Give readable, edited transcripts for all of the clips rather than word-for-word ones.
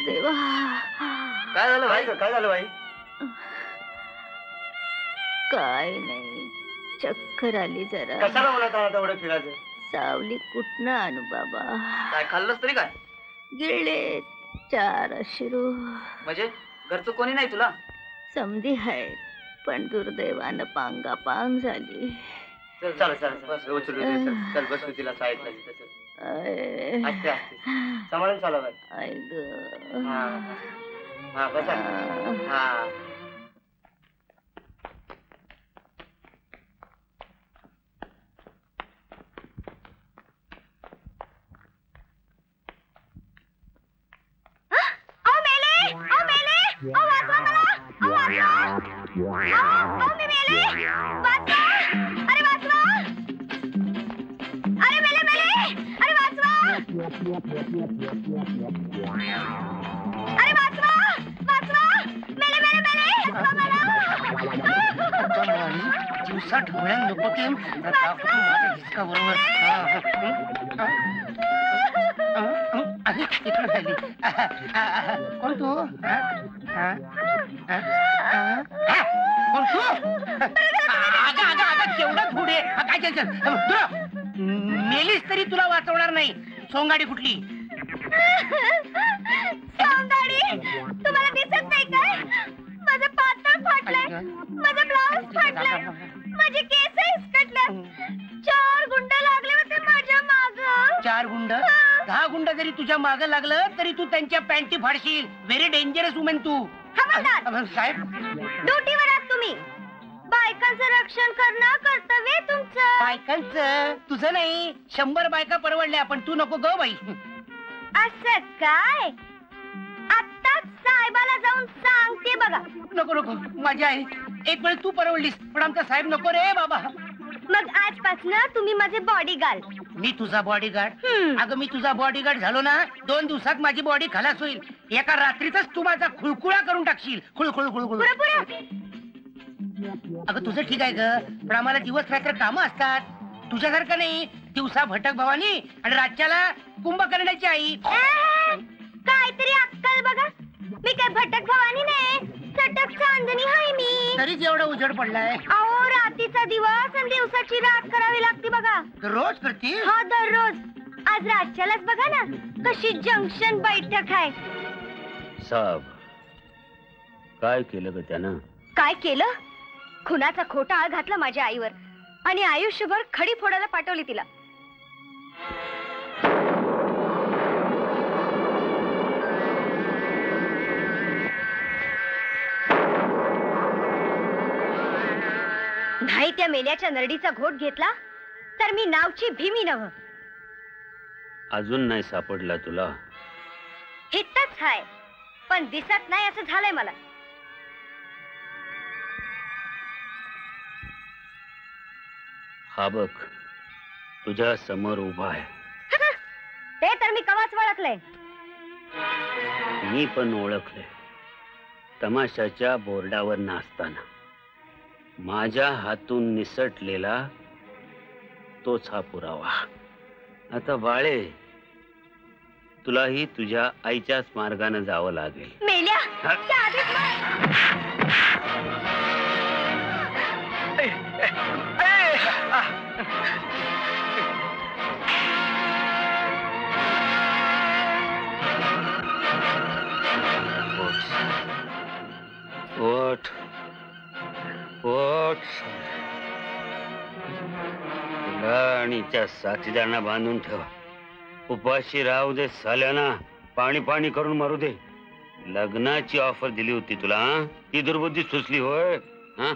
देवा काय झालं भाई? काय झालं भाई? काय नाही, चक्कर आली जरा. कशाला बोलत आला तेवढं फिरायचं? सावली कुठनं आणू बाबा? काय खाल्लंस तरी काय? गिळले 4 अश्रू. म्हणजे घरचं कोणी नाही तुला? समधी आहेत, पण दुर्दैवानं पांगापांग झाली. चल चल चल बस चल बस तिला साईडला असते सांभाळून चालव. हा बसा. हा दिवसा ढोळ्या नको ते हिसका बरोबर. इकडे झाली. कोण तू? कोण तू? तेवढं पुढे काय मेलीस तरी तुला वाचवणार नाही. सोंगाडी कुठली? तुम्हाला दिसत नाही काय? माझं पातळ फाटलंय, माझं ब्लाऊज फाटलंय, माझे केस हिसकटले. 4 गुंड लागले होते माझ्या माग. 4 गुंड? 10 गुंड जरी तुझ्या माग लागलं तरी तू त्यांच्या पॅन्टी फाडशील. व्हेरी डेंजरस वुमेन तू. साहेब ड्युटीवर आहात तुम्ही. बायकांचं रक्षण करणं कर्तव्य तुमचं. बायकांचं? तुझं नाही. 100 बायका परवडल्या पण तू नको ग बाई. असं काय? आत्ताच साहेबाला जाऊन सांगते बघा. नको नको माझी आई. एक वेळ तू परवडलीस पण आमचा साहेब नको रे बाबा. मग आजपासून तुम्ही माझे बॉडीगार्ड. मी तुझा बॉडीगार्ड? अगं मी तुझा बॉडीगार्ड झालो ना 2 दिवसात माझी बॉडी खलास होईल. एका रात्रीतच तू माझा खुळखुळा करून टाकशील. खुळखुळ खुळखुळ. अगं तुझं ठीक आहे ग पण आम्हाला दिवस रात्र कामं असतात. तुझ्यासारखं नाही. दिवसा भटक भवानी आणि रातच्याला कुंभकर्णाची आई. काहीतरी अक्कल बघा. मी काय भटक भवानी नाही, चटक चांदणी आहे मी. तरीच एवढा उजेड पडलाय. अहो रात्रीचा दिवस आणि दिवसाची रात करावी लागते बघा. रोज करते? हा दररोज. आज रातच्यालाच बघा ना कशी जंक्शन बैठक आहे. साहेब काय केलं ग त्यानं? काय केलं? खुनाचा खोटा आळ घातला माझ्या आईवर आणि आयुष्यभर खडी फोडायला पाठवली तिला. नाही त्या मेल्याच्या नरडीचा घोट घेतला तर मी नावची भीमी नव्ह. अजून नाही सापडला तुला? हितच हाय पण दिसत नाही असं झालंय मला. हा बघ तुझ्या समोर उभा आहे. ते तर मी कवाच ओळखलंय. मी पण ओळखले. तमाशाच्या बोर्डावर नाचताना माझ्या हातून निसटलेला तोच हा पुरावा. आता बाळे तुलाही तुझ्या आईच्याच मार्गाने जावं लागेल. मेल्या ओठ ओठ आणि त्या साथीदारांना बांधून ठेव. उपाशी राहू दे साल्याना. पाणी पाणी करून मारू दे. लग्नाची ऑफर दिली होती तुला ती दुर्बुद्धी सुचली होय. हा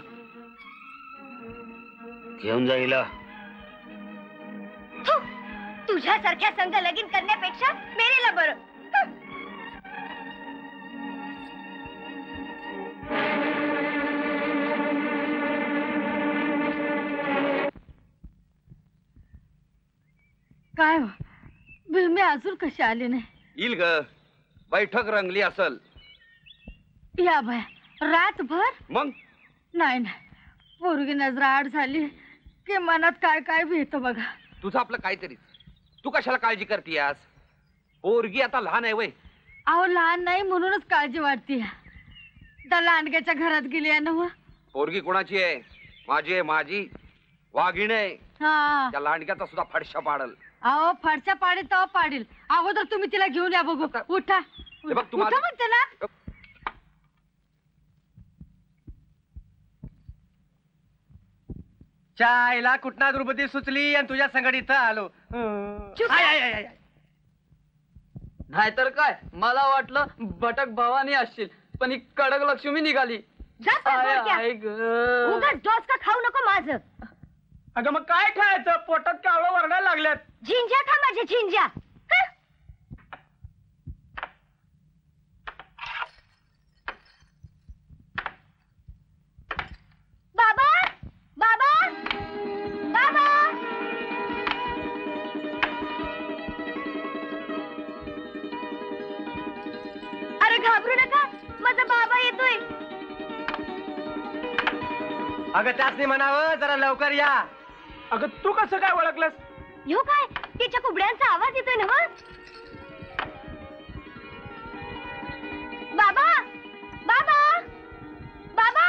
घेऊन जाईला. तुझ्यासारख्या संघ लगीन करण्यापेक्षा मेलेला बरं. काय भीमे अजून कशी आली नाही? येईल ग. बैठक रंगली असल. या बाया रातभर? मग नाही नाही पोरगी नजर आड झाली की मनात काय काय भेटतं बघा. तुझं आपलं काहीतरीच. तू कशाला काळजी करतीयास? पोरगी आता लहान आहे वय. अहो लहान नाही म्हणूनच काळजी वाटते. त्या लांडग्याच्या घरात गेली आहे ना व. पोरगी कोणाची आहे? माझी आहे, माझी. वाघीण आहे. हा त्या लांडग्याचा सुद्धा फडशा पाडल. अहो फाडच्या पाडील तेव्हा पाडील. अगोदर तुम्ही तिला घेऊन या बघू. उठा हे बघ, तू उठा माझं- म्हणते ना. चायला कुठना दुर्बुद्धी सुचली आणि तुझ्या संगत इथं आलो. नाहीतर काय, मला वाटलं भटक भवानी असशील, पण ही कडक लक्ष्मी निघाली. जा सरपोटक्या. उगाच डोस का खाऊ नको माझं. अगं मग काय खायचं? पोटात कावळं वरडायला लागल्यात. झिंज्या खा माझ्या झिंज्या. हं? बाबा बाबा बाबा अरे घाबरू नका, माझा बाबा येतोय. अगं त्यासनी म्हणावं जरा लवकर या. अगं तू कसं काय ओळखलंस? यो काय, तिच्या कुबड्यांचा आवाज येतोय ना मग. बाबा बाबा बाबा